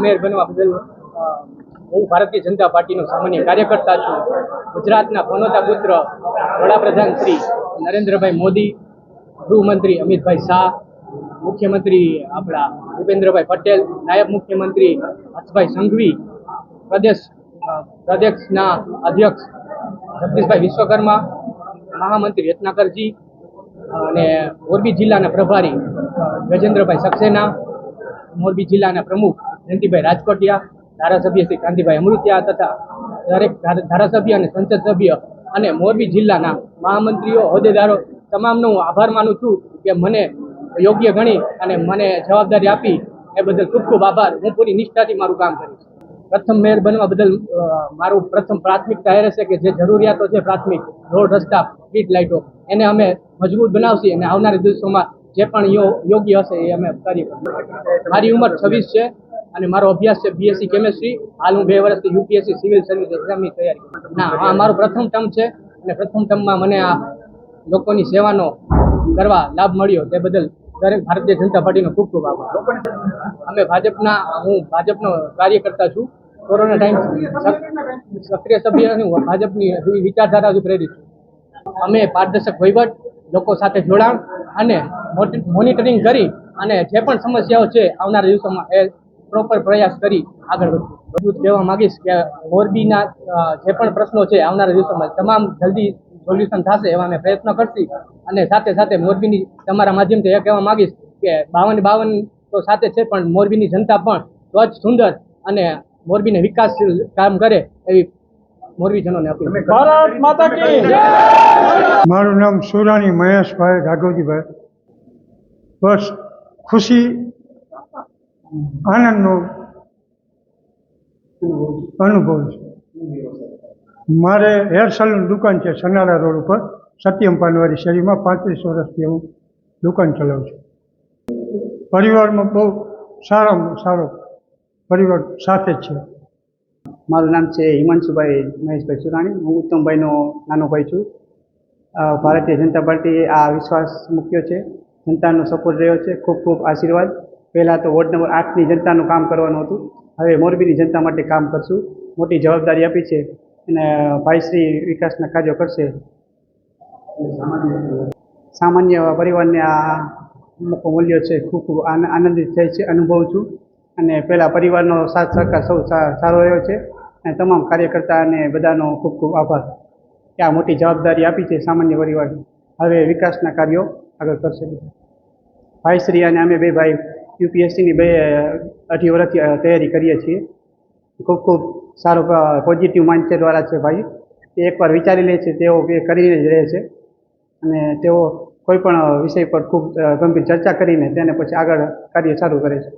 Mayor બનવા બદલ હું ભારતીય જનતા પાર્ટીનો સામાન્ય કાર્યકર્તા છું. ગુજરાતના પનોતા પુત્ર વડાપ્રધાન શ્રી નરેન્દ્રભાઈ મોદી, ગૃહમંત્રી અમિતભાઈ શાહ, મુખ્યમંત્રી આપણા ભૂપેન્દ્રભાઈ પટેલ, નાયબ મુખ્યમંત્રી હર્ષભાઈ સંઘવી, પ્રદેશના અધ્યક્ષ જગદીશભાઈ વિશ્વકર્મા, મહામંત્રી રત્નાકરજી અને મોરબી જિલ્લાના પ્રભારી ગજેન્દ્રભાઈ સક્સેના, મોરબી જિલ્લાના પ્રમુખ જયંતિભાઈ રાજકોટિયા, ધારાસભ્ય શ્રી કાંતિભાઈ અમૃતિયા તથા દરેક ધારાસભ્ય અને સંસદ સભ્ય અને મોરબી જિલ્લાના મહામંત્રીઓ, હોદ્દેદારો તમામનો હું આભાર માનું છું કે મને યોગ્ય ગણી અને મને જવાબદારી આપી એ બદલ ખૂબ ખૂબ આભાર. હું પૂરી નિષ્ઠાથી મારું કામ કરીશ. પ્રથમ મેયર બનવા બદલ મારું પ્રથમ પ્રાથમિકતા એ રહેશે કે જે જરૂરિયાતો છે પ્રાથમિક રોડ, રસ્તા, સ્ટ્રીટ લાઇટો એને અમે મજબૂત બનાવશી અને આવનારા દિવસોમાં જે પણ યોગ્ય હશે એ અમે કરીએ. મારી ઉંમર 26 છે અને મારો અભ્યાસ છે BSc કેમેસ્ટ્રી. હાલ હું 2 વર્ષથી UPSC સિવિલ સર્વિસ એક્ઝામની તૈયારી કરું. આ મારું પ્રથમ ટર્મ છે અને પ્રથમ ટર્મમાં મને આ લોકોની સેવાનો કરવા લાભ મળ્યો તે બદલ દરેક ભારતીય જનતા પાર્ટીનો ખૂબ ખૂબ આભાર. હું ભાજપનો કાર્યકર્તા છું. કોરોના ટાઈમ સક્રિય સભ્ય અને ભાજપની વિચારધારાથી પ્રેરિત છું. અમે પારદર્શક વહીવટ, લોકો સાથે જોડાણ અને મોનિટરિંગ કરી અને જે પણ સમસ્યાઓ છે આવનારા દિવસોમાં એ પ્રોપર પ્રયાસ કરી આગળ વધુ કહેવા માંગીશ કે મોરબીના જે પણ પ્રશ્નો છે આવનારા દિવસોમાં તમામ જલ્દી સોલ્યુશન થશે એવા અમે પ્રયત્ન કરશી. અને સાથે સાથે મોરબીની તમારા માધ્યમથી એ કહેવા માંગીશ કે 52 તો સાથે છે પણ મોરબીની જનતા પણ સ્વચ્છ, સુંદર અને મોરબીને વિકાસશીલ કામ કરે એવી મોરબીજનોને અપીલ. ભારત માતા કી જય. મારું નામ સુરાણી મહેશભાઈ રાઘવજીભાઈ. બસ ખુશી, આનંદનો અનુભવ છે. મારે હેર સલૂન દુકાન છે સનારા રોડ ઉપર, સત્યમ પાનવારી શેરીમાં. 35 વર્ષથી હું દુકાન ચલાવું છું. પરિવારમાં બહુ સારામાં સારો પરિવાર સાથે જ છે. મારું નામ છે હિમાંશુભાઈ મહેશભાઈ સુરાણી. હું ઉત્તમભાઈનો નાનો ભાઈ છું. ભારતીય જનતા પાર્ટીએ આ વિશ્વાસ મૂક્યો છે, જનતાનો સપોર્ટ રહ્યો છે. ખૂબ ખૂબ આશીર્વાદ. પહેલાં તો વોર્ડ નંબર 8ની જનતાનું કામ કરવાનું હતું, હવે મોરબીની જનતા માટે કામ કરશું. મોટી જવાબદારી આપી છે અને ભાઈશ્રી વિકાસના કાર્યો કરશે. સામાન્ય પરિવારને આ મોકો મૂલ્યો છે. ખૂબ ખૂબ આનંદિત થાય છે, અનુભવું છું. અને પહેલાં પરિવારનો સાથ સહકાર સૌ સારો રહ્યો છે અને તમામ કાર્યકર્તા અને બધાનો ખૂબ ખૂબ આભાર કે આ મોટી જવાબદારી આપી છે સામાન્ય પરિવાર. હવે વિકાસના કાર્યો આગળ કરશે. ભાઈશ્રી અને અમે બે ભાઈ UPSCની 2-2.5 વર્ષથી તૈયારી કરીએ છીએ. ખૂબ ખૂબ સારો પોઝિટિવ માઇન્ડસેટવાળા છે ભાઈ. તે એકવાર વિચારી લે છે તેઓ કરીને જ રહે છે અને તેઓ કોઈ પણ વિષય પર ખૂબ ગંભીર ચર્ચા કરીને તેને પછી આગળ કાર્ય સારું કરે છે.